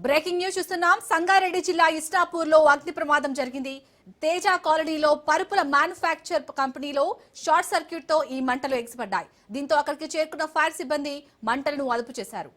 Breaking news చూస్తున్నాం. సంగారెడ్డి జిల్లా ఇస్నాపూర్లో అగ్ని ప్రమాదం జరిగింది. తేజ కాలనీలో పరుపుల మ్యానుఫ్యాక్చర్ కంపెనీలో షార్ట్ సర్క్యూట్ తో ఈ మంటలు ఎగిసిపడ్డాయి. దీంతో అక్కడికి చేరుకున్న ఫైర్ సిబ్బంది మంటలను అదుపు చేశారు.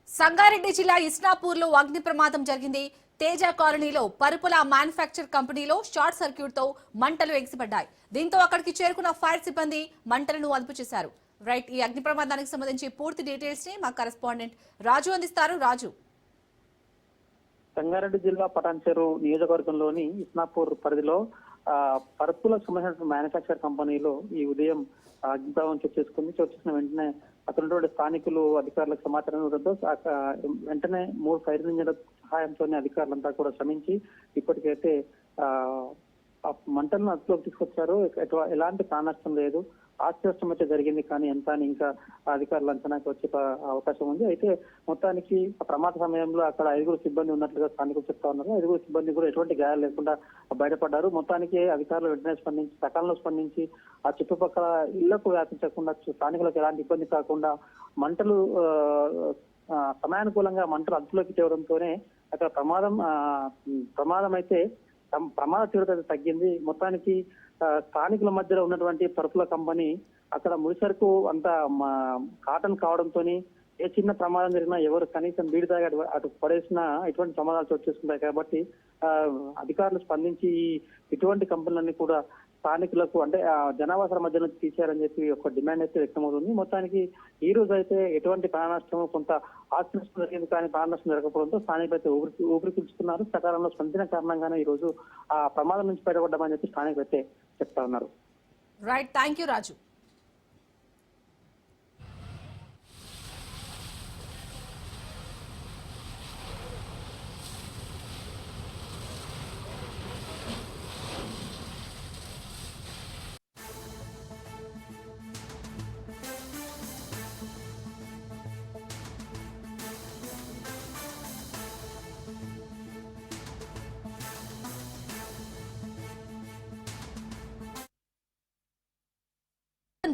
సంగారెడ్డి జిల్లా ఇస్నాపూర్లో అగ్ని ప్రమాదం జరిగింది. తేజ కాలనీలో పరుపుల మ్యానుఫ్యాక్చర్ కంపెనీలో షార్ట్ సర్క్యూట్ తో మంటలు ఎగిసిపడ్డాయి. దీంతో అక్కడికి చేరుకున్న ఫైర్ సిబ్బంది మంటలను అదుపు చేశారు. రైట్, ఈ అగ్ని ప్రమాదానికి సంబంధించి పూర్తి డీటెయిల్స్ ని మా కరెస్పాండెంట్ రాజు అందిస్తారు. రాజు, సంగారెడ్డి జిల్లా పటాన్చెరు నియోజకవర్గంలోని ఇస్నాపూర్ పరిధిలో పరుపుల సంబంధించిన మ్యానుఫ్యాక్చర్ కంపెనీలో ఈ ఉదయం అగ్నిప్రమాదం చోటు చేసుకున్న వెంటనే అక్కడ ఉన్నటువంటి స్థానికులు అధికారులకు సమాచారం ఇవ్వడంతో వెంటనే 3 ఫైర్ ఇంజన్ల సహాయంతో అధికారులంతా కూడా శ్రమించి ఇప్పటికైతే మంటలను అదుపులోకి తీసుకొచ్చారు. ఎలాంటి ప్రాణనష్టం లేదు, ఆస్తి నష్టం అయితే జరిగింది, కానీ ఎంత అని ఇంకా అధికారులు అంచనాకి వచ్చే అవకాశం ఉంది. అయితే మొత్తానికి ప్రమాద సమయంలో అక్కడ 5 సిబ్బంది ఉన్నట్లుగా స్థానికులు చెప్తా ఉన్నారు. 5 సిబ్బంది కూడా ఎటువంటి గాయాలు లేకుండా బయటపడ్డారు. మొత్తానికి అధికారులు వెంటనే స్పందించి సకాలంలో స్పందించి ఆ చుట్టుపక్కల ఇళ్లకు వ్యాపించకుండా స్థానికులకు ఎలాంటి ఇబ్బంది కాకుండా మంటలు సమయానుకూలంగా మంటలు అదుపులోకి తేవడంతోనే అక్కడ ప్రమాదం అయితే ప్రమాద తీవ్రత తగ్గింది. మొత్తానికి స్థానికుల మధ్యలో ఉన్నటువంటి పరుపుల కంపెనీ అక్కడ ముడిసరుకు అంతా కాటన్ కావడంతో ఏ చిన్న ప్రమాదం జరిగినా ఎవరు కనీసం బీడి దాకా అటు పడేసినా ఇటువంటి ప్రమాదాలు చోటు చేసుకుంటాయి. కాబట్టి అధికారులు స్పందించి ఇటువంటి కంపెనీలన్నీ కూడా స్థానికులకు అంటే జనావాసాల మధ్య నుంచి తీసేయాలని చెప్పి ఒక డిమాండ్ అయితే వ్యక్తమవుతుంది. మొత్తానికి ఈ రోజు అయితే ఎటువంటి ప్రాణ నష్టం, కొంత ఆస్తి నష్టం జరిగింది, కానీ ప్రాణ నష్టం జరగకపోవడంతో స్థానికులు అయితే ఊపిరి పీల్చుకున్నారు. సకాలంలో స్పందించిన కారణంగానే ఈ రోజు ఆ ప్రమాదం నుంచి బయటపడ్డామని చెప్పి స్థానికులు అయితే చెప్తా ఉన్నారు. రైట్, థ్యాంక్ యూ రాజు.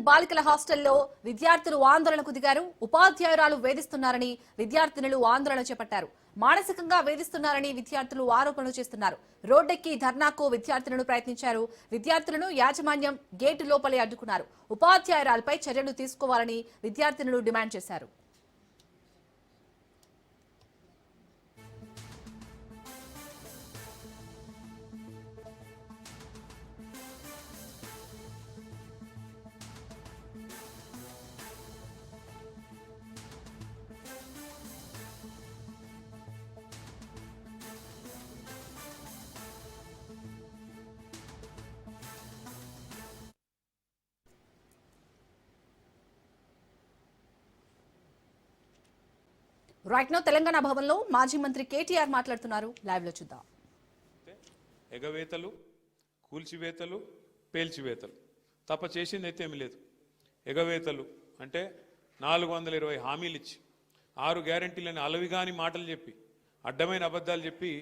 బాలికల హాస్టల్లో విద్యార్థులు ఆందోళనకు దిగారు. ఉపాధ్యాయురాలు వేధిస్తున్నారని విద్యార్థినులు ఆందోళన చేపట్టారు. మానసికంగా వేధిస్తున్నారని విద్యార్థులు ఆరోపణలు చేస్తున్నారు. రోడ్డెక్కి ధర్నాకు విద్యార్థులను ప్రయత్నించారు. విద్యార్థులను యాజమాన్యం గేటు లోపలే అడ్డుకున్నారు. ఉపాధ్యాయురాలపై చర్యలు తీసుకోవాలని విద్యార్థినులు డిమాండ్ చేశారు. రైట్ నౌ తెలంగాణ భవన్లో మాజీ మంత్రి కేటీఆర్ మాట్లాడుతున్నారు. లైవ్ లో చూద్దాం. ఎగవేతలు, కూల్చివేతలు, పేల్చివేతలు తప్ప చేసింది అయితే ఏమి లేదు. ఎగవేతలు అంటే 420 హామీలు ఇచ్చి 6 గ్యారంటీలని అలవిగాని మాటలు చెప్పి అడ్డమైన అబద్ధాలు చెప్పి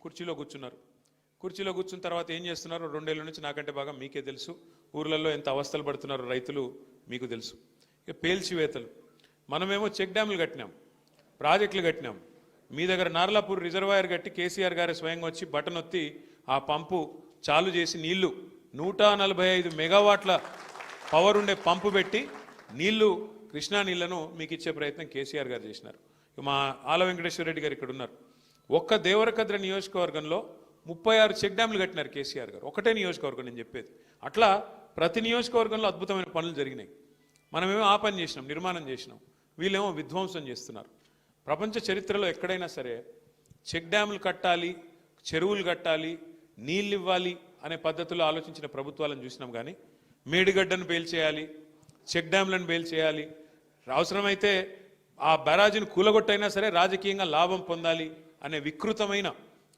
కుర్చీలో కూర్చున్నారు. కుర్చీలో కూర్చున్న తర్వాత ఏం చేస్తున్నారు? 2 ఏళ్ల నుంచి నాకంటే బాగా మీకే తెలుసు. ఊర్లలో ఎంత అవస్థలు పడుతున్నారు రైతులు మీకు తెలుసు. ఇక పేల్చివేతలు, మనమేమో చెక్ డ్యాములు కట్టినాం, ప్రాజెక్టులు కట్టినాం. మీ దగ్గర నార్లాపూర్ రిజర్వాయర్ కట్టి కేసీఆర్ గారు స్వయంగా వచ్చి బటన్ ఒత్తి ఆ పంపు చాలు చేసి నీళ్లు 145 మెగావాట్ల పవర్ ఉండే పంపు పెట్టి నీళ్లు కృష్ణా నీళ్లను మీకు ఇచ్చే ప్రయత్నం కేసీఆర్ గారు చేసినారు. మా ఆల వెంకటేశ్వర రెడ్డి గారు ఇక్కడ ఉన్నారు. ఒక్క దేవరకద్ర నియోజకవర్గంలో 36 చెక్ డ్యాములు కట్టినారు కేసీఆర్ గారు. ఒకటే నియోజకవర్గం నేను చెప్పేది. అట్లా ప్రతి నియోజకవర్గంలో అద్భుతమైన పనులు జరిగినాయి. మనమేమో ఆ పని చేసినాం, నిర్మాణం చేసినాం, వీళ్ళేమో విధ్వంసం చేస్తున్నారు. ప్రపంచ చరిత్రలో ఎక్కడైనా సరే చెక్ డ్యాములు కట్టాలి, చెరువులు కట్టాలి, నీళ్ళు ఇవ్వాలి అనే పద్ధతిలో ఆలోచించిన ప్రభుత్వాలను చూసినాం. కానీ మేడిగడ్డను పేల్చేయాలి, చెక్ డ్యాంలను పేల్చేయాలి, అవసరమైతే ఆ బ్యారాజీని కూలగొట్టైనా సరే రాజకీయంగా లాభం పొందాలి అనే వికృతమైన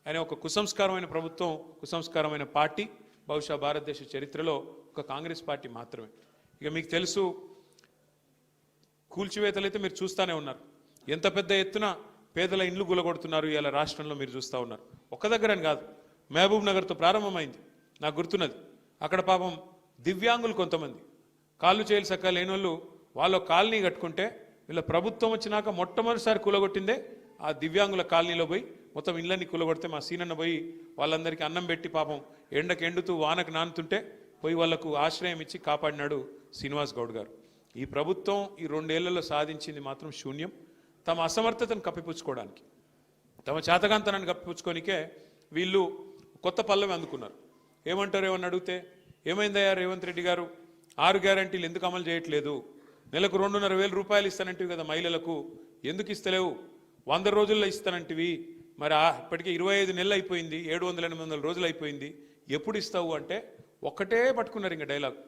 అనే ఒక కుసంస్కారమైన ప్రభుత్వం, కుసంస్కారమైన పార్టీ బహుశా భారతదేశ చరిత్రలో ఒక కాంగ్రెస్ పార్టీ మాత్రమే. ఇక మీకు తెలుసు, కూల్చివేతలు అయితే మీరు చూస్తూనే ఉన్నారు. ఎంత పెద్ద ఎత్తున పేదల ఇండ్లు కూలగొడుతున్నారు ఇలా రాష్ట్రంలో మీరు చూస్తూ ఉన్నారు. ఒక్క దగ్గరని కాదు, మహబూబ్ నగర్తో ప్రారంభమైంది. నాకు గుర్తున్నది, అక్కడ పాపం దివ్యాంగులు కొంతమంది కాళ్ళు చేయాలి సక్క లేని వాళ్ళు వాళ్ళ కాలనీ కట్టుకుంటే వీళ్ళ ప్రభుత్వం వచ్చినాక మొట్టమొదటిసారి కూలగొట్టిందే ఆ దివ్యాంగుల కాలనీలో పోయి మొత్తం ఇళ్ళని కూలగొడితే మా సీనన్న పోయి వాళ్ళందరికీ అన్నం పెట్టి పాపం ఎండకు ఎండుతూ వానకు నానుతుంటే పోయి వాళ్లకు ఆశ్రయం ఇచ్చి కాపాడినాడు శ్రీనివాస్ గౌడ్ గారు. ఈ ప్రభుత్వం ఈ 2 ఏళ్లలో సాధించింది మాత్రం శూన్యం. తమ అసమర్థతను కప్పిపుచ్చుకోవడానికి, తమ చేతగాంతనాన్ని కప్పిపుచ్చుకోనికే వీళ్ళు కొత్త పల్లవి అందుకున్నారు. ఏమంటారు ఏమని అడిగితే, ఏమైందయ్యా రేవంత్ రెడ్డి గారు 6 గ్యారంటీలు ఎందుకు అమలు చేయట్లేదు, నెలకు 2,500 రూపాయలు ఇస్తానంటివి కదా మహిళలకు, ఎందుకు ఇస్తలేవు, 100 రోజుల్లో ఇస్తానంటివి, మరి ఇప్పటికే 25 నెలలు అయిపోయింది, 700-800 రోజులు అయిపోయింది, ఎప్పుడు ఇస్తావు అంటే ఒక్కటే పట్టుకున్నారు ఇంకా డైలాగ్.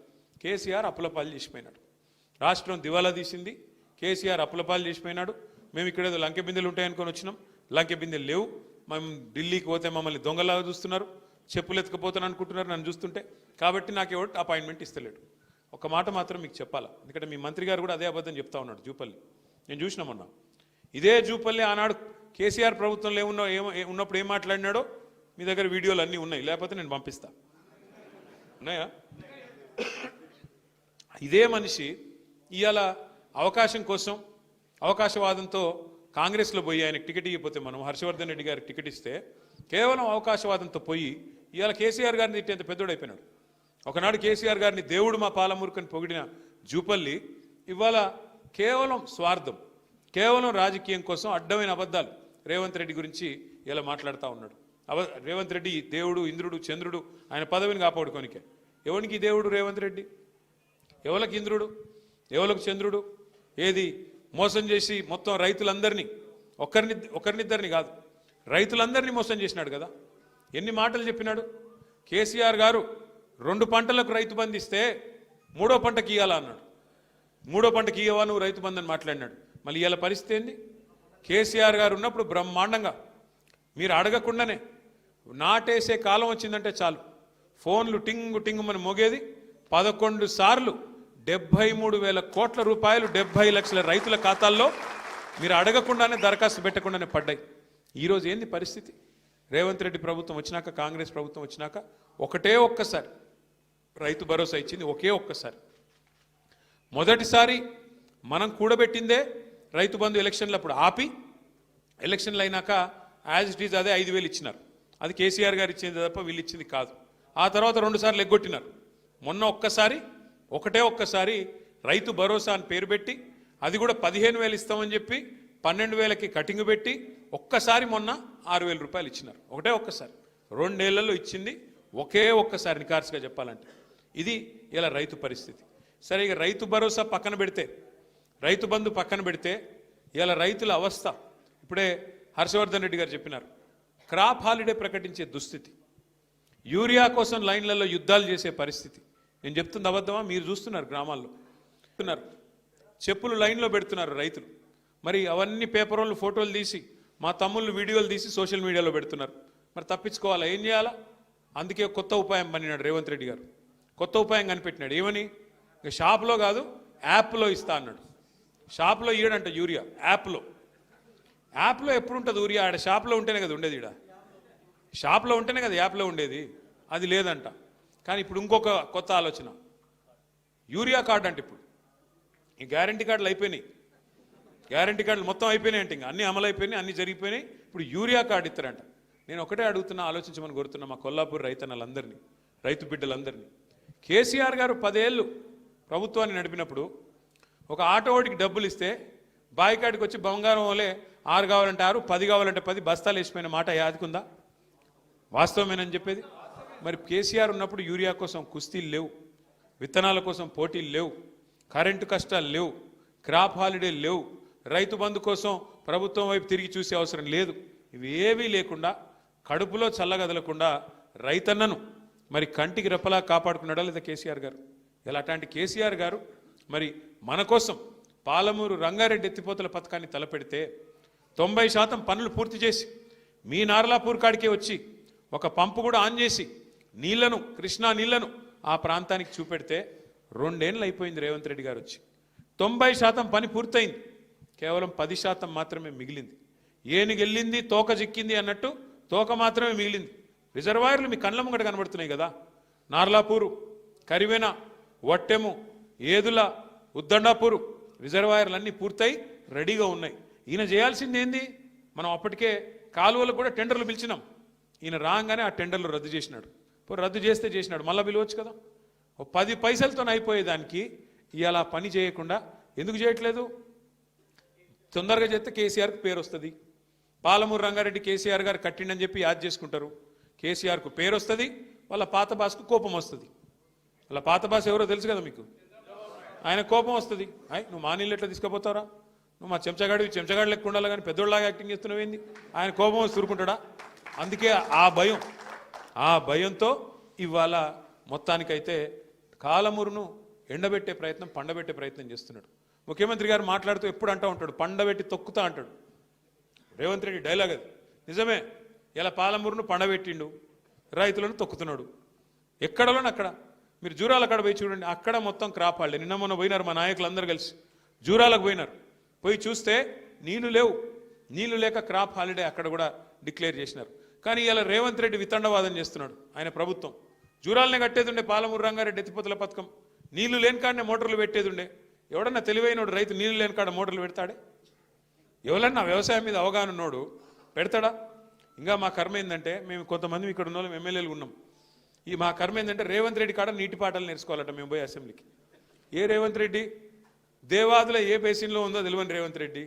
కేసీఆర్ అప్పులపాలు చేసిపోయినాడు, రాష్ట్రం దివాలా తీసింది, కేసీఆర్ అప్పులపాలు చేసిపోయినాడు, మేము ఇక్కడ ఏదో లంకె బిందెలు ఉంటాయనుకొని వచ్చినాం, లంకె బిందెలు లేవు, మేము ఢిల్లీకి పోతే మమ్మల్ని దొంగలాగా చూస్తున్నారు, చెప్పులు ఎత్తుకుపోతాను అనుకుంటున్నారు నన్ను చూస్తుంటే, కాబట్టి నాకు ఎవరు అపాయింట్మెంట్ ఇస్తలేడు. ఒక మాట మాత్రం మీకు చెప్పాలా, ఎందుకంటే మీ మంత్రి గారు కూడా అదే అబద్ధం చెప్తా ఉన్నాడు. జూపల్లి నేను చూసినామన్నా, ఇదే జూపల్లి ఆనాడు కేసీఆర్ ప్రభుత్వంలో ఉన్నప్పుడు ఏం మాట్లాడినాడో మీ దగ్గర వీడియోలు అన్నీ ఉన్నాయి, లేకపోతే నేను పంపిస్తా. ఉన్నాయా? ఇదే మనిషి ఇవాళ అవకాశం కోసం అవకాశవాదంతో కాంగ్రెస్లో పోయి ఆయనకు టికెట్ ఇవ్వకపోతే, మనం హర్షవర్ధన్ రెడ్డి గారికి టికెట్ ఇస్తే కేవలం అవకాశవాదంతో పోయి ఇవాళ కేసీఆర్ గారిని తిట్టేంత పెద్దోడైపోయినాడు. ఒకనాడు కేసీఆర్ గారిని దేవుడు మా పాలమూరుకని పొగిడిన జూపల్లి ఇవాళ కేవలం స్వార్థం, కేవలం రాజకీయం కోసం అడ్డమైన అబద్ధాలు రేవంత్ రెడ్డి గురించి ఇలా మాట్లాడుతూ ఉన్నాడు. రేవంత్ రెడ్డి దేవుడు, ఇంద్రుడు, చంద్రుడు, ఆయన పదవిని కాపాడుకోనికే. ఎవరికి దేవుడు రేవంత్ రెడ్డి, ఎవరికి ఇంద్రుడు, ఎవరికి చంద్రుడు? ఏది మోసం చేసి మొత్తం రైతులందరినీ, ఒకరినిద్దరిని కాదు రైతులందరినీ మోసం చేసినాడు కదా. ఎన్ని మాటలు చెప్పినాడు కేసీఆర్ గారు. 2 పంటలకు రైతు బంధు ఇస్తే 3వ పంటకి ఇవ్వాలా అన్నాడు. 3వ పంటకి ఇవ్వవా నువ్వు రైతు బంధు అని మాట్లాడినాడు. మళ్ళీ ఇవాళ పరిస్థితి ఏంది? కేసీఆర్ గారు ఉన్నప్పుడు బ్రహ్మాండంగా మీరు అడగకుండానే నాటేసే కాలం వచ్చిందంటే చాలు ఫోన్లు టింగు టింగు మన మోగేది. 11 సార్లు 73,000 కోట్ల రూపాయలు 70 లక్షల రైతుల ఖాతాల్లో మీరు అడగకుండానే దరఖాస్తు పెట్టకుండానే పడ్డాయి. ఈరోజు ఏంది పరిస్థితి? రేవంత్ రెడ్డి ప్రభుత్వం వచ్చినాక, కాంగ్రెస్ ప్రభుత్వం వచ్చినాక ఒక్కసారి రైతు భరోసా ఇచ్చింది, ఒక్కసారి. మొదటిసారి మనం కూడబెట్టిందే రైతు బంధు ఎలక్షన్లు అప్పుడు ఆపి, ఎలక్షన్లు అయినాక యాజ్ ఇట్ ఈజ్ అదే 5,000 ఇచ్చినారు. అది కేసీఆర్ గారు ఇచ్చింది తప్ప వీళ్ళు ఇచ్చింది కాదు. ఆ తర్వాత 2 సార్లు ఎగ్గొట్టినారు. మొన్న ఒక్కసారి రైతు భరోసా అని పేరు పెట్టి, అది కూడా 15,000 ఇస్తామని చెప్పి 12,000కి కటింగ్ పెట్టి ఒక్కసారి మొన్న 6,000 రూపాయలు ఇచ్చినారు. ఒక్కసారి 2 ఏళ్లలో ఇచ్చింది ఒక్కసారి నికార్సుగా చెప్పాలంటే. ఇది ఇలా రైతు పరిస్థితి. సరే, ఇక రైతు భరోసా పక్కన పెడితే, రైతు బంధు పక్కన పెడితే ఇలా రైతుల అవస్థ ఇప్పుడే హర్షవర్ధన్ రెడ్డి గారు చెప్పినారు. క్రాప్ హాలిడే ప్రకటించే దుస్థితి, యూరియా కోసం లైన్లలో యుద్ధాలు చేసే పరిస్థితి. నేను చెప్తుంది అబద్ధమా? మీరు చూస్తున్నారు, గ్రామాల్లో చెప్పులు లైన్లో పెడుతున్నారు రైతులు. మరి అవన్నీ పేపర్ వాళ్ళు ఫోటోలు తీసి, మా తమ్ముళ్ళు వీడియోలు తీసి సోషల్ మీడియాలో పెడుతున్నారు. మరి తప్పించుకోవాలా? ఏం చేయాలా? అందుకే కొత్త ఉపాయం పనినాడు రేవంత్ రెడ్డి గారు. కొత్త ఉపాయం కనిపెట్టినాడు. ఏమని? ఇక షాప్లో కాదు, యాప్లో ఇస్తా అన్నాడు. షాప్లో ఇయ్యడంట యూరియా, యాప్లో ఎప్పుడు ఉంటుంది యూరియా? ఆడ షాప్లో ఉంటేనే కదా ఉండేది, ఈడ షాప్లో ఉంటేనే కదా యాప్లో ఉండేది. అది లేదంట. కానీ ఇప్పుడు ఇంకొక కొత్త ఆలోచన, యూరియా కార్డు అంటే ఇప్పుడు ఈ గ్యారంటీ కార్డులు అయిపోయినాయి, గ్యారంటీ కార్డులు మొత్తం అయిపోయినాయి అంటే, ఇంకా అన్నీ అమలు అయిపోయినాయి, అన్నీ జరిగిపోయినాయి. ఇప్పుడు యూరియా కార్డు ఇస్తారంట. నేను ఒకటే అడుగుతున్నా, ఆలోచించమని కోరుతున్నా మా కొల్లాపూర్ రైతన్నలందరినీ, రైతు బిడ్డలందరినీ. కేసీఆర్ గారు 10 ఏళ్ళు ప్రభుత్వాన్ని నడిపినప్పుడు ఒక ఆటోవాడికి డబ్బులు ఇస్తే బాయికాడికి వచ్చి బంగారం వలే 6 కావాలంటే 6, 10 కావాలంటే 10 బస్తాలు వేసిపోయిన మాట యాదికుందా? వాస్తవమేనని చెప్పేది. మరి కేసీఆర్ ఉన్నప్పుడు యూరియా కోసం కుస్తీలు లేవు, విత్తనాల కోసం పోటీలు లేవు, కరెంటు కష్టాలు లేవు, క్రాప్ హాలిడే లేవు, రైతు బంధు కోసం ప్రభుత్వం వైపు తిరిగి చూసే అవసరం లేదు. ఇవి ఏవీ లేకుండా కడుపులో చల్లగదలకుండా రైతన్నను మరి కంటికి రెప్పలా కాపాడుకున్నాడా లేదా కేసీఆర్ గారు? ఇలా అట్లాంటి కేసీఆర్ గారు మరి మన కోసం పాలమూరు రంగారెడ్డి ఎత్తిపోతల పథకాన్ని తలపెడితే 90% పనులు పూర్తి చేసి మీ నార్లాపూర్ కాడికే వచ్చి ఒక పంపు కూడా ఆన్ చేసి నీళ్లను, కృష్ణా నీళ్లను ఆ ప్రాంతానికి చూపెడితే 2 ఏళ్ళు అయిపోయింది రేవంత్ రెడ్డి గారు వచ్చి. 90% పని పూర్తయింది, కేవలం 10% మాత్రమే మిగిలింది. ఏనుగెళ్ళింది తోక చిక్కింది అన్నట్టు తోక మాత్రమే మిగిలింది. రిజర్వాయర్లు మీ కళ్ళ ముంగట కనబడుతున్నాయి కదా. నార్లాపూరు, కరివెన, వట్టెము, ఏదుల, ఉద్దండాపూరు రిజర్వాయర్లన్నీ పూర్తయి రెడీగా ఉన్నాయి. ఈయన చేయాల్సింది ఏంది? మనం అప్పటికే కాలువలకు కూడా టెండర్లు పిలిచినాం. ఈయన రాగానే ఆ టెండర్లు రద్దు చేసినాడు. రద్దు చేస్తే చేసినాడు, మళ్ళీ పిలవచ్చు కదా. 10 పైసలతో అయిపోయేదానికి ఇవాళ పని చేయకుండా ఎందుకు చేయట్లేదు? తొందరగా చేస్తే కేసీఆర్కి పేరు వస్తుంది. పాలమూరు రంగారెడ్డి కేసీఆర్ గారు కట్టిండని చెప్పి యాద్ చేసుకుంటారు. కేసీఆర్కు పేరు వస్తుంది, వాళ్ళ పాత బాస్కు కోపం వస్తుంది. వాళ్ళ పాత బాస్ ఎవరో తెలుసు కదా మీకు. ఆయన కోపం వస్తుంది, నువ్వు మా నీళ్ళు ఎట్లా తీసుకుపోతారా, నువ్వు మా చెంచగాడు లెక్క ఉండాలి కానీ పెద్దోళ్ళలాగా యాక్టింగ్ చేస్తున్నావు ఏంది? ఆయన కోపం వస్తూ ఊరుకుంటాడా? అందుకే ఆ భయంతో ఇవాళ మొత్తానికైతే కాలమూరును ఎండబెట్టే ప్రయత్నం, పండబెట్టే ప్రయత్నం చేస్తున్నాడు. ముఖ్యమంత్రి గారు మాట్లాడుతూ ఎప్పుడు అంటూ ఉంటాడు, పండబెట్టి తొక్కుతా అంటాడు. రేవంత్ రెడ్డి డైలాగ్ అది. నిజమే, ఇలా పాలమూరును పండబెట్టిండు, రైతులను తొక్కుతున్నాడు. ఎక్కడలోని అక్కడ మీరు జూరాల కాడ పోయి చూడండి, అక్కడ మొత్తం క్రాప్ హాలిడే. నిన్న మొన్న పోయినారు మా నాయకులు అందరూ కలిసి జూరాలకు పోయినారు. పోయి చూస్తే నీళ్లు లేవు, నీళ్లు లేక క్రాప్ హాలిడే అక్కడ కూడా డిక్లేర్ చేసినారు. కానీ ఇలా రేవంత్ రెడ్డి వితండవాదం చేస్తున్నాడు. ఆయన ప్రభుత్వం జూరాలనే కట్టేది ఉండే, పాలమూరు రంగారెడ్డి ఎత్తిపోతల పథకం నీళ్లు లేని కాడనే మోటార్లు పెట్టేది ఉండే. ఎవడన్నా తెలివైనోడు రైతు నీళ్లు లేని కాడ మోటార్లు పెడతాడే? ఎవరన్నా వ్యవసాయం మీద అవగాహన ఉన్నోడు పెడతాడా? ఇంకా మా కర్మ ఏంటంటే, మేము కొంతమంది ఇక్కడ ఉన్న వాళ్ళం ఎమ్మెల్యేలు ఉన్నాం. మా కర్మ ఏంటంటే రేవంత్ రెడ్డి కాడ నీటి పాటలు నేర్చుకోవాలట మేము పోయి అసెంబ్లీకి. ఏ రేవంత్ రెడ్డి? దేవాదుల ఏ బేసిన్లో ఉందో తెలియని రేవంత్ రెడ్డి,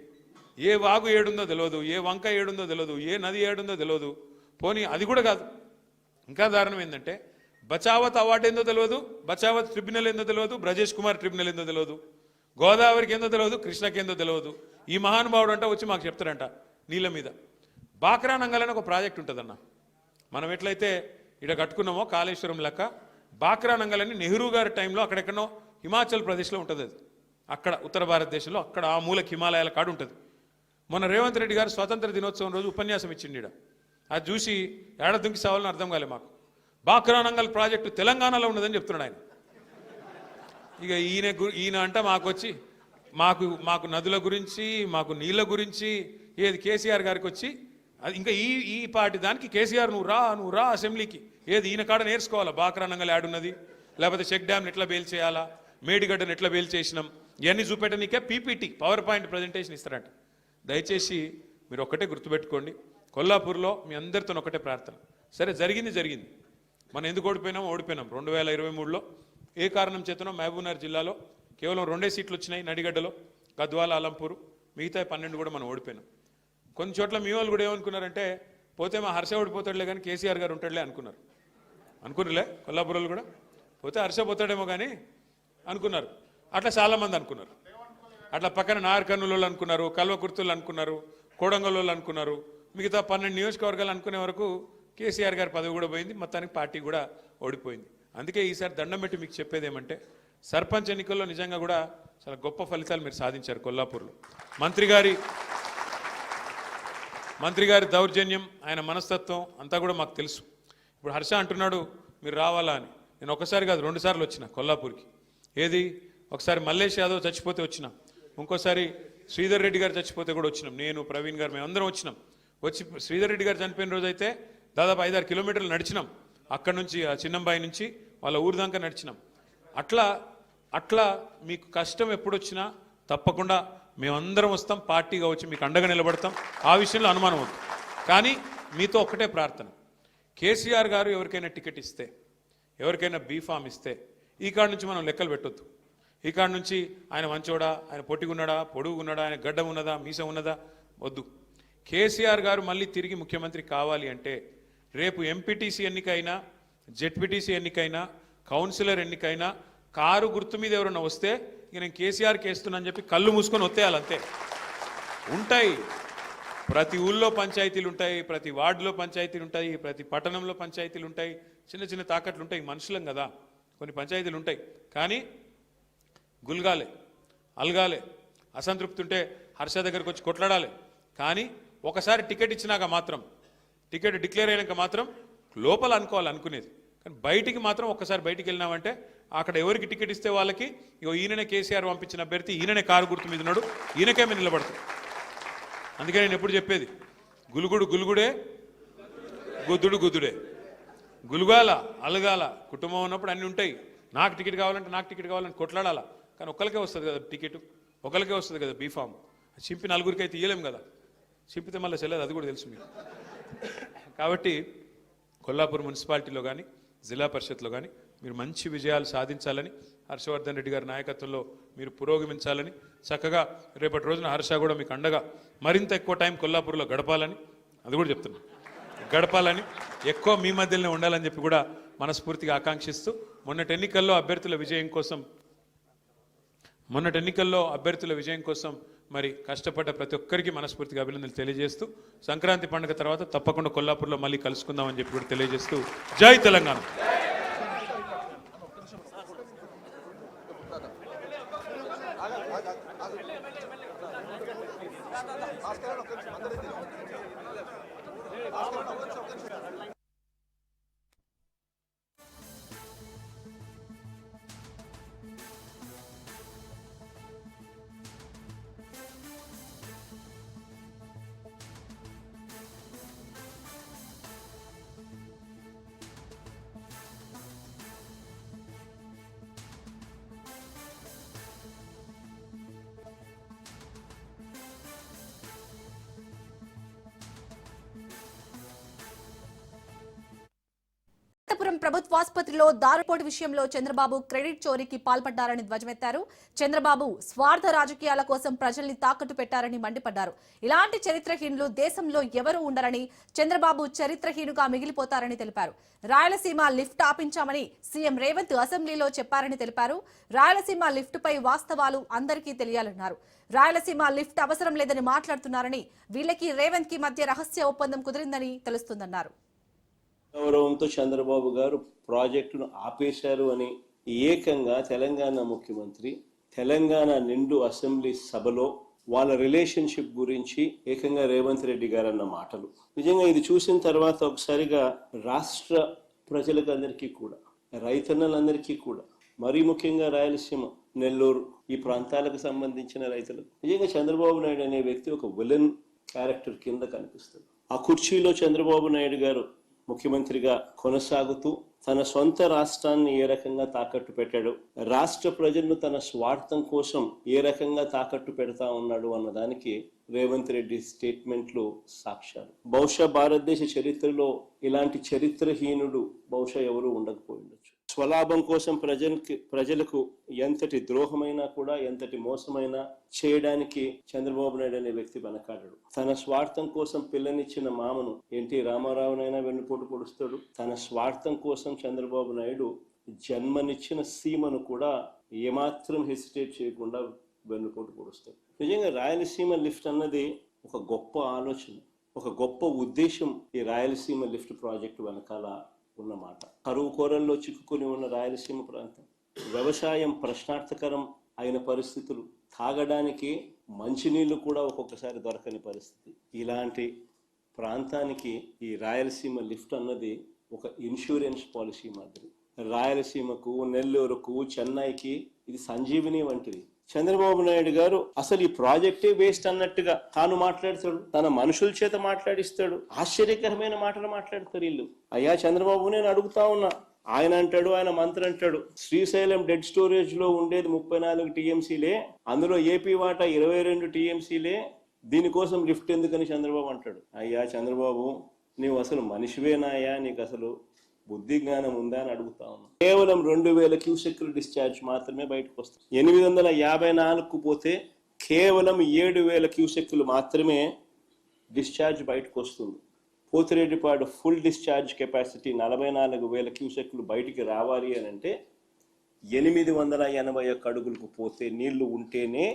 ఏ వాగు ఏడుందో తెలియదు, ఏ వంక ఏడుందో తెలియదు, ఏ నది ఏడుందో తెలియదు. పోనీ అది కూడా కాదు, ఇంకా దారుణం ఏంటంటే బచావత్ అవార్డు ఏందో తెలియదు, బచావత్ ట్రిబ్యునల్ ఏందో తెలియదు, బ్రజేష్ కుమార్ ట్రిబ్యునల్ ఏందో తెలియదు, గోదావరికి ఏందో తెలియదు, కృష్ణకి ఏందో తెలియదు. ఈ మహానుభావుడు అంట వచ్చి మాకు చెప్తారంట నీళ్ళ మీద. బాక్రా నంగల్ ఒక ప్రాజెక్ట్ ఉంటుందన్న, మనం ఎట్లయితే ఇక్కడ కట్టుకున్నామో కాళేశ్వరం లెక్క బాక్రా నంగల్ అని నెహ్రూ గారి టైంలో అక్కడెక్కడో హిమాచల్ ప్రదేశ్లో ఉంటుంది. అది అక్కడ ఉత్తర భారతదేశంలో అక్కడ ఆ మూలకి హిమాలయాల కాడు ఉంటుంది. మొన్న రేవంత్ రెడ్డి గారు స్వాతంత్ర దినోత్సవం రోజు ఉపన్యాసం ఇచ్చిండి. అది చూసి ఏడ దుంకి సావాలని అర్థం కాలే మాకు. బాక్రా నంగల్ ప్రాజెక్టు తెలంగాణలో ఉన్నదని చెప్తున్నాడు ఆయన. ఇక ఈయన అంట మాకు వచ్చి మాకు నదుల గురించి, మాకు నీళ్ళ గురించి ఏది కేసీఆర్ గారికి వచ్చి ఇంకా ఈ పార్టీ దానికి కేసీఆర్ నువ్వు రా అసెంబ్లీకి, ఏది ఈయన కాడ నేర్చుకోవాలా బాక్రా నంగల్ యాడున్నది, లేకపోతే చెక్ డ్యామ్ని ఎట్లా బేల్ చేయాలా, మేడిగడ్డను ఎట్లా బేల్ చేసినాం, ఇవన్నీ చూపెట్టనీకే పీపీటీ పవర్ పాయింట్ ప్రజెంటేషన్ ఇస్తారంట. దయచేసి మీరు ఒక్కటే గుర్తుపెట్టుకోండి, కొల్లాపూర్లో మీ అందరితో ఒకటే ప్రార్థన. సరే జరిగింది, మనం ఎందుకు ఓడిపోయినాం 2023లో ఏ కారణం చేతనో మహబూబ్నగర్ జిల్లాలో కేవలం 2 సీట్లు వచ్చినాయి, నడిగడ్డలో, గద్వాల, అలంపూరు, మిగతా 12 కూడా మనం ఓడిపోయినాం. కొన్ని చోట్ల మీ వాళ్ళు కూడా ఏమనుకున్నారంటే పోతే మా హర్ష ఓడిపోతాడులే కానీ కేసీఆర్ గారు ఉంటాడులే అనుకున్నారులే. కొల్లాపూర్లో కూడా పోతే హర్ష పోతాడేమో కానీ అనుకున్నారు. అట్లా చాలామంది అనుకున్నారు. అట్లా పక్కన నాగర్కర్నూలు అనుకున్నారు, కల్వకుర్తులు అనుకున్నారు, కోడంగల్లో అనుకున్నారు. మిగతా 12 నియోజకవర్గాలు అనుకునే వరకు కేసీఆర్ గారి పదవి కూడా పోయింది, మొత్తానికి పార్టీ కూడా ఓడిపోయింది. అందుకే ఈసారి దండం పెట్టి మీకు చెప్పేది ఏమంటే, సర్పంచ్ ఎన్నికల్లో నిజంగా కూడా చాలా గొప్ప ఫలితాలు మీరు సాధించారు కొల్లాపూర్లో. మంత్రి గారి దౌర్జన్యం, ఆయన మనస్తత్వం అంతా కూడా మాకు తెలుసు. ఇప్పుడు హర్ష అంటున్నాడు మీరు రావాలా అని. నేను ఒకసారి కాదు 2 సార్లు వచ్చిన కొల్లాపూర్కి. ఏది, ఒకసారి మల్లేష్ యాదవ్ చచ్చిపోతే వచ్చినాం, ఇంకోసారి శ్రీధర్ రెడ్డి గారు చచ్చిపోతే కూడా వచ్చినాం. నేను, ప్రవీణ్ గారు, మేము అందరం వచ్చినాం. వచ్చి శ్రీధర్ రెడ్డి గారు చనిపోయిన రోజు అయితే దాదాపు 5-6 కిలోమీటర్లు నడిచినాం. అక్కడ నుంచి ఆ చిన్నంబాయి నుంచి వాళ్ళ ఊరు దాకా నడిచినాం. అట్లా మీకు కష్టం ఎప్పుడొచ్చినా తప్పకుండా మేమందరం వస్తాం, పార్టీగా వచ్చి మీకు అండగా నిలబడతాం. ఆ విషయంలో అనుమానం వద్దు. కానీ మీతో ఒక్కటే ప్రార్థన, కేసీఆర్ గారు ఎవరికైనా టికెట్ ఇస్తే, ఎవరికైనా బీఫామ్ ఇస్తే ఈ కాడ నుంచి మనం లెక్కలు పెట్టొద్దు. ఈ కాడ నుంచి ఆయన మంచోడా, ఆయన పొట్టిగున్నాడా, పొడుగున్నాడా, ఆయన గడ్డం ఉన్నదా, మీసం ఉన్నదా, వద్దు. కేసీఆర్ గారు మళ్ళీ తిరిగి ముఖ్యమంత్రి కావాలి అంటే రేపు ఎంపీటీసీ ఎన్నికైనా, జెడ్పీటీసీ ఎన్నికైనా, కౌన్సిలర్ ఎన్నికైనా కారు గుర్తు మీద ఎవరైనా వస్తే ఇక నేను కేసీఆర్కి వేస్తున్నా అని చెప్పి కళ్ళు మూసుకొని వచ్చేయాలంతే. ఉంటాయి ప్రతి ఊళ్ళో పంచాయతీలు ఉంటాయి, ప్రతి వార్డులో పంచాయతీలు ఉంటాయి, ప్రతి పట్టణంలో పంచాయతీలు ఉంటాయి, చిన్న చిన్న తాకట్లు ఉంటాయి, మనుషులం కదా, కొన్ని పంచాయతీలు ఉంటాయి. కానీ గుల్గాలే, అల్గాలే, అసంతృప్తి ఉంటే హర్ష దగ్గరకు వచ్చి కొట్లాడాలి. కానీ ఒకసారి టికెట్ ఇచ్చినాక మాత్రం, టికెట్ డిక్లేర్ అయినాక మాత్రం లోపల అనుకోవాలి అనుకునేది. కానీ బయటికి మాత్రం ఒక్కసారి బయటికి వెళ్ళినామంటే అక్కడ ఎవరికి టికెట్ ఇస్తే వాళ్ళకి ఇగో ఈయననే కేసీఆర్ పంపించిన అభ్యర్థి, ఈయననే కారు గుర్తు మీద ఉన్నాడు, ఈయనకే మేము నిలబడతాం. అందుకే నేను ఎప్పుడు చెప్పేది, గులుగుడు గులుగుడే, గుద్దుడు గుద్దుడే. గులుగాల అలగాల, కుటుంబం ఉన్నప్పుడు అన్నీ ఉంటాయి. నాకు టికెట్ కావాలంటే నాకు టికెట్ కావాలంటే కొట్లాడాలా. కానీ ఒక్కరికే వస్తుంది కదా టికెట్, ఒకరికే వస్తుంది కదా బీఫామ్. చింపి నలుగురికి అయితే ఇయ్యలేం కదా, చింపితే మళ్ళీ చెల్లదు, అది కూడా తెలుసు మీకు. కాబట్టి కొల్లాపూర్ మున్సిపాలిటీలో కానీ జిల్లా పరిషత్లో కానీ మీరు మంచి విజయాలు సాధించాలని, హర్షవర్ధన్ రెడ్డి గారి నాయకత్వంలో మీరు పురోగమించాలని, చక్కగా రేపటి రోజున హర్ష కూడా మీకు అండగా మరింత ఎక్కువ టైం కొల్లాపూర్లో గడపాలని, అది కూడా చెప్తున్నాను, గడపాలని, ఎక్కువ మీ మధ్యలోనే ఉండాలని చెప్పి కూడా మనస్ఫూర్తిగా ఆకాంక్షిస్తూ మొన్నటి ఎన్నికల్లో అభ్యర్థుల విజయం కోసం మరి కష్టపడ్డ ప్రతి ఒక్కరికి మనస్ఫూర్తిగా అభినందనలు తెలియజేస్తూ, సంక్రాంతి పండుగ తర్వాత తప్పకుండా కొల్లాపూర్లో మళ్ళీ కలుసుకుందామని చెప్పి కూడా తెలియజేస్తూ, జై తెలంగాణ. అనంతపురం ప్రభుత్వాసుపత్రిలో దారుపోటు విషయంలో చంద్రబాబు క్రెడిట్ చోరీకి పాల్పడ్డారని ధ్వజమెత్తారు. చంద్రబాబు స్వార్థ రాజకీయాల కోసం ప్రజల్ని తాకట్టు పెట్టారని మండిపడ్డారు. ఇలాంటి చరిత్రహీనులు దేశంలో ఎవరూ ఉండరని, చంద్రబాబు చరిత్రహీనుగా మిగిలిపోతారని తెలిపారు. రాయలసీమ లిఫ్ట్ ఆపించామని సీఎం రేవంత్ అసెంబ్లీలో చెప్పారని తెలిపారు. రాయలసీమ లిఫ్టుపై వాస్తవాలు అందరికీ తెలియాలన్నారు. రాయలసీమ లిఫ్ట్ అవసరం లేదని మాట్లాడుతున్నారని, వీళ్ళకి రేవంత్ కి మధ్య రహస్య ఒప్పందం కుదిరిందని తెలుస్తుందన్నారు. గౌరవంతో చంద్రబాబు గారు ప్రాజెక్టును ఆపేశారు అని ఏకంగా తెలంగాణ ముఖ్యమంత్రి తెలంగాణ నిండు అసెంబ్లీ సభలో వాళ్ళ రిలేషన్షిప్ గురించి ఏకంగా రేవంత్ రెడ్డి గారు అన్న మాటలు నిజంగా ఇది చూసిన తర్వాత ఒకసారిగా రాష్ట్ర ప్రజలకు అందరికీ కూడా, రైతన్నలందరికీ కూడా, మరీ ముఖ్యంగా రాయలసీమ, నెల్లూరు ఈ ప్రాంతాలకు సంబంధించిన రైతులకు నిజంగా చంద్రబాబు నాయుడు అనే వ్యక్తి ఒక విలన్ క్యారెక్టర్ కింద కనిపిస్తుంది. ఆ కుర్చీలో చంద్రబాబు నాయుడు గారు ముఖ్యమంత్రిగా కొనసాగుతూ తన సొంత రాష్ట్రాన్ని ఏ రకంగా తాకట్టు పెట్టాడు, రాష్ట్ర ప్రజలను తన స్వార్థం కోసం ఏ రకంగా తాకట్టు పెడతా ఉన్నాడు అన్నదానికి రేవంత్ రెడ్డి స్టేట్మెంట్లు సాక్ష్యాలు. బహుశా భారతదేశ చరిత్రలో ఇలాంటి చరిత్రహీనుడు బహుశా ఎవరు ఉండకపోయి ఉండొచ్చు. స్వలాభం కోసం ప్రజలకు ఎంతటి ద్రోహమైనా కూడా, ఎంతటి మోసమైనా చేయడానికి చంద్రబాబు నాయుడు అనే వ్యక్తి వెనకాడడు. తన స్వార్థం కోసం పిల్లనిచ్చిన మామను ఎన్టీ రామారావునైనా వెన్నుపోటు పొడుస్తాడు. తన స్వార్థం కోసం చంద్రబాబు నాయుడు జన్మనిచ్చిన సీమను కూడా ఏమాత్రం హెసిటేట్ చేయకుండా వెన్నుపోటు పొడుస్తాడు. నిజంగా రాయలసీమ లిఫ్ట్ అన్నది ఒక గొప్ప ఆలోచన, ఒక గొప్ప ఉద్దేశం ఈ రాయలసీమ లిఫ్ట్ ప్రాజెక్టు వెనకాల ఉన్నమాట. కరువు కోరల్లో చిక్కుకొని ఉన్న రాయలసీమ ప్రాంతం, వ్యవసాయం ప్రశ్నార్థకరం అయిన పరిస్థితులు, తాగడానికి మంచినీళ్లు కూడా ఒక్కొక్కసారి దొరకని పరిస్థితి. ఇలాంటి ప్రాంతానికి ఈ రాయలసీమ లిఫ్ట్ అన్నది ఒక ఇన్సూరెన్స్ పాలసీ మాదిరి. రాయలసీమకు, నెల్లూరుకు, చెన్నైకి ఇది సంజీవిని వంటిది. చంద్రబాబు నాయుడు గారు అసలు ఈ ప్రాజెక్టే వేస్ట్ అన్నట్టుగా తాను మాట్లాడతాడు, తన మనుషుల చేత మాట్లాడిస్తాడు. ఆశ్చర్యకరమైన మాటలు మాట్లాడతారు వీళ్ళు. అయ్యా చంద్రబాబు, నేను అడుగుతా ఉన్నా, ఆయన అంటాడు, ఆయన మంత్రి అంటాడు, శ్రీశైలం డెడ్ స్టోరేజ్ లో ఉండేది 34 టీఎంసీలే, అందులో ఏపీ వాటా 22 టీఎంసీలే, దీనికోసం లిఫ్ట్ ఎందుకని చంద్రబాబు అంటాడు. అయ్యా చంద్రబాబు, నీవు అసలు మనిషివేనాయా, నీకు అసలు బుద్ధి జ్ఞానం ఉందా అని అడుగుతా ఉన్నా. కేవలం 2000 క్యూసెక్లు డిశ్చార్జ్ మాత్రమే బయటకు వస్తుంది. 844 పోతే కేవలం 7000 క్యూసెక్లు మాత్రమే డిశ్చార్జ్ బయటకు వస్తుంది. పోతిరెడ్డిపాడు ఫుల్ డిశ్చార్జ్ కెపాసిటీ 44,000 క్యూసెక్లు బయటికి రావాలి అని అంటే 881 అడుగులకు పోతే నీళ్లు ఉంటేనే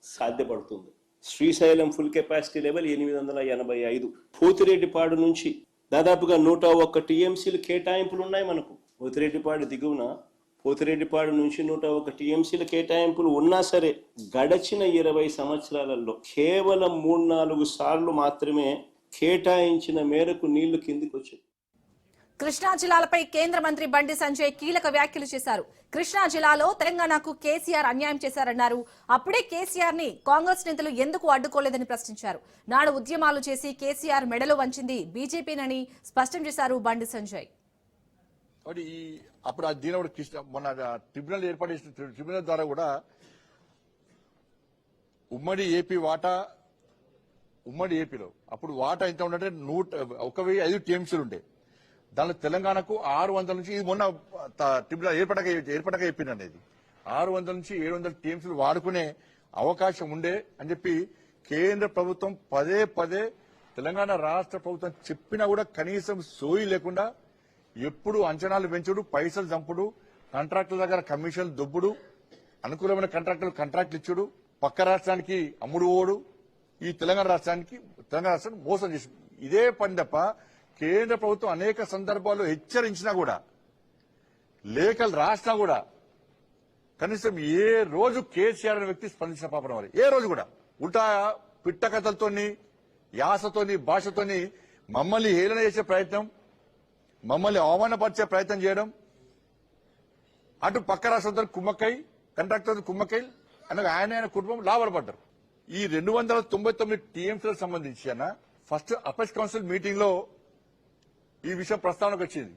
సాధ్యపడుతుంది. Srisailam full capacity level 885. Pothireddypadu నుంచి దాదాపుగా 101 టీఎంసీలు కేటాయింపులు ఉన్నాయి మనకు. పోతిరెడ్డిపాడు దిగువన పోతిరెడ్డిపాడు నుంచి 101 టీఎంసీల కేటాయింపులు ఉన్నా సరే గడచిన 20 సంవత్సరాలలో కేవలం 3-4 సార్లు మాత్రమే కేటాయించిన మేరకు నీళ్లు కిందికి వచ్చాయి. కృష్ణా జిల్లాలపై కేంద్ర మంత్రి బండి సంజయ్ కీలక వ్యాఖ్యలు చేశారు. కృష్ణా జిల్లాలో తెలంగాణకు కేసీఆర్ అన్యాయం చేశారన్నారు. అప్పుడే కేసీఆర్ ని కాంగ్రెస్ నేతలు ఎందుకు అడ్డుకోలేదని ప్రశ్నించారు. నాడు ఉద్యమాలు చేసి కేసీఆర్ మెడలు వంచింది బీజేపీనని స్పష్టం చేశారు బండి సంజయ్. అప్పుడు దీని కృష్ణ మొన్న ట్రిబ్యునల్ ఏర్పాటు చేసిన ట్రిబ్యునల్ ద్వారా కూడా ఉమ్మడి ఏపీలో అప్పుడు వాటా ఎంత ఉంటే 1,005 టీఎంసీలు ఉండే. దానిలో తెలంగాణకు 600 నుంచి, ఇది మొన్న ట్రిబ్యునల్ ఏర్పడక చెప్పిందండి, ఇది 600 నుంచి 700 టీఎంసీలు వాడుకునే అవకాశం ఉండే అని చెప్పి కేంద్ర ప్రభుత్వం పదే తెలంగాణ రాష్ట్ర ప్రభుత్వం చెప్పినా కూడా కనీసం సోయి లేకుండా ఎప్పుడు అంచనాలు పెంచుడు, పైసలు చంపుడు, కాంట్రాక్టుల దగ్గర కమిషన్లు దొబ్బుడు, అనుకూలమైన కాంట్రాక్టులు ఇచ్చుడు, పక్క రాష్ట్రానికి అమ్ముడు ఓడు, ఈ తెలంగాణ రాష్ట్రాన్ని మోసం చేసి ఇదే పని తప్ప కేంద్ర ప్రభుత్వం అనేక సందర్భాల్లో హెచ్చరించినా కూడా, లేఖలు రాసినా కూడా కనీసం ఏ రోజు కేసీఆర్ అనే వ్యక్తి స్పందించిన పాపం వారి ఏ రోజు కూడా ఉల్టా పిట్ట కథలతోని, యాసతోని, భాషతోని మమ్మల్ని హేళన చేసే ప్రయత్నం, మమ్మల్ని అవమానపరిచే ప్రయత్నం చేయడం, అటు పక్క రాష్ట్రంతో కుమ్మక్కై, కాంట్రాక్టర్ కుమ్మక్కై అనగా ఆయన కుటుంబం లాభపడ్డారు. ఈ 299 టీఎంసీలకు సంబంధించి అన్న ఫస్ట్ అపెక్స్ కౌన్సిల్ మీటింగ్ లో ఈ విషయం ప్రస్తావనకు వచ్చింది.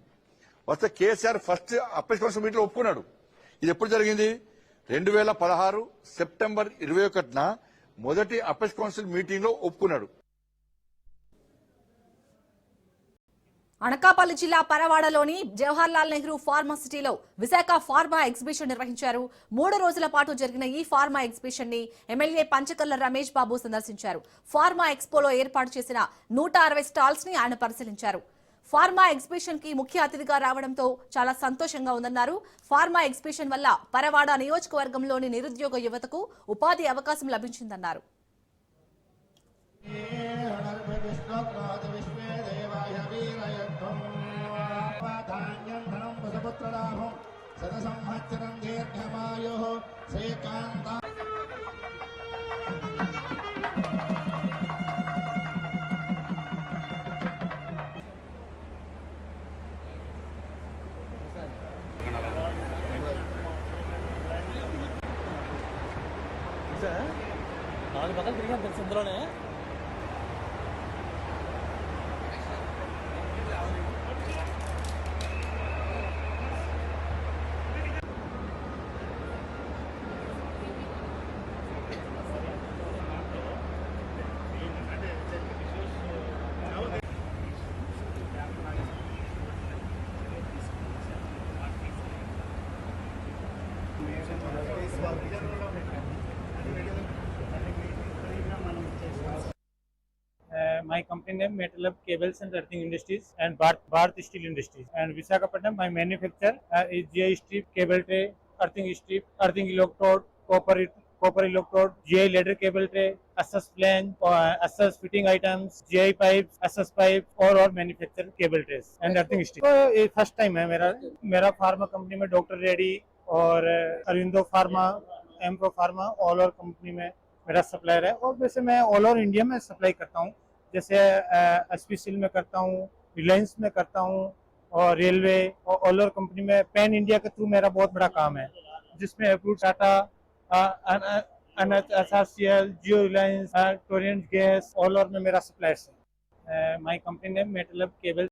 వస్తే KCR first apex council meeting లో ఒప్పుకున్నాడు. ఇది ఎప్పుడు జరిగింది? 2016 సెప్టెంబర్ 21న మొదటి అపెక్స్ కౌన్సిల్ మీటింగ్ లో ఒప్పుకున్నాడు. అనకాపల్లి జిల్లా పరవాడలోని జవహర్లాల్ నెహ్రూ ఫార్మాసిటీలో విశాఖ ఫార్మా ఎగ్జిబిషన్ నిర్వహించారు. 3 రోజుల పాటు జరిగిన ఈ ఫార్మా ఎగ్జిబిషన్ ని ఎమ్మెల్యే పంచకర్ల రమేష్ బాబు సందర్శించారు. ఫార్మా ఎక్స్పోలో ఏర్పాటు చేసిన 160 స్టాల్స్ ని ఆయన పరిశీలించారు. ఫార్మా ఎగ్జిబిషన్ కి ముఖ్య అతిథిగా రావడంతో చాలా సంతోషంగా ఉందన్నారు. ఫార్మా ఎగ్జిబిషన్ వల్ల పరవాడ నియోజకవర్గంలోని నిరుద్యోగ యువతకు ఉపాధి అవకాశం లభించిందన్నారు. నాలుగు పక్కలు తిరిగాం తెలుసు ఇందులోనే. My company name Metalab Cables and Earthing Industries and Bharat Steel Industries, and Visakhapatnam my manufacturer is GI strip, cable tray, earthing strip, earthing electrode, copper electrode, GI ladder cable tray, SS flange, SS fitting items, GI pipes, SS pipes और manufacture cable trays and earthing strip. तो ये first time है मेरा pharma company में doctor Reddy और Aurobindo pharma, emperor pharma all over company में मेरा supplier है. और वैसे मैं ऑल ओवर इंडिया में सप्लाई करता हूँ, जैसे एसपीसीएल में करता हूँ, रिलायंस में करता हूँ और रेलवे और ऑल ओवर कंपनी में पैन इंडिया के थ्रू मेरा बहुत बड़ा काम है, जिसमें approve Tata, SRCL, Jio Reliance, Torrent Gas all over में मेरा सप्लायर्स है. My company name Metlab cable